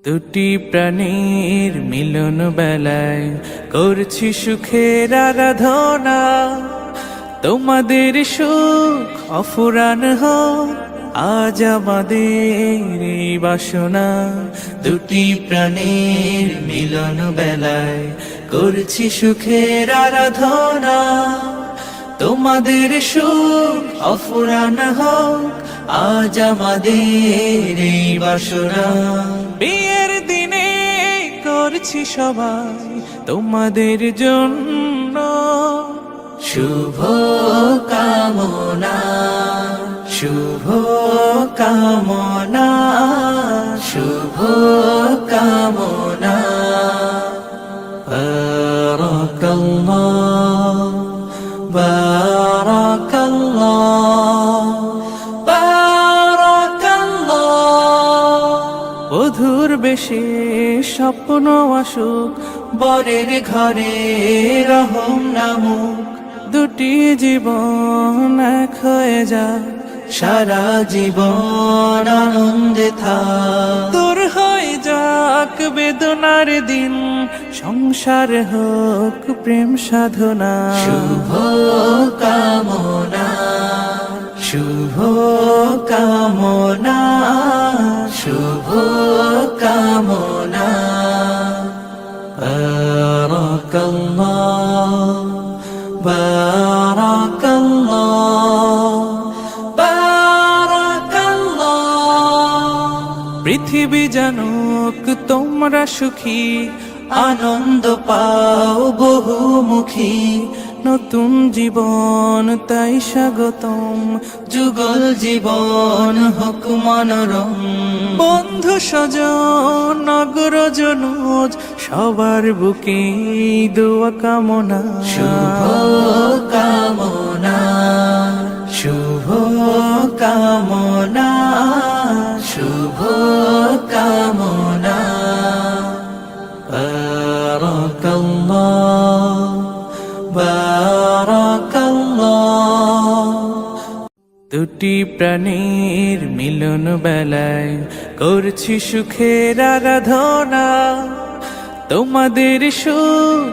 দুটি প্রাণীর মিলন বেলায় করছি সুখের আরাধনা। তোমাদের সুখ অফুরান হোক আজ আমাদের এই বাসনা। দুটি প্রাণীর মিলন বেলায় করছি সুখের আরাধনা। তোমাদের সুখ অফুরান হোক আজ আমাদের এই বাসনা। বিয়ের দিনে করছি সবাই তোমাদের জন্য শুভ কামনা, শুভ কামনা, শুভ কামনা। বারাকাল্লাহ, বারাকাল্লাহ, বারাকাল্লাহ। বধুর বেশে স্বপ্ন আসুক, বরের ঘরে রহম নামুক। দুটি জীবন এক হয়ে যায়, সারা জীবন আনন্দে থাক। দূর হয়ে যাক বেদনার দিন, সংসার হোক প্রেম সাধনা। শুভ কামনা, শুভ কামনা, শুভ কামনা। বারাকাল্লাহ, বারাকাল্লাহ, বারাকাল্লাহ। পৃথিবী জানুক তোমরা সুখী, আনন্দ পাও বহুমুখী। নতুন জীবন তাই স্বাগতম, যুগল জীবন হোক মনোরম। বন্ধু স্বজন নগর জনুজ সবার বুকে দোয়া কামনা। শুভ কামনা, শুভ কামনা, শুভ কামনা। বারাকাল্লাহ, বারাকাল্লাহ। দুটি প্রাণীর মিলন বেলায় করছি সুখের আরাধনা। তোমাদের সুখ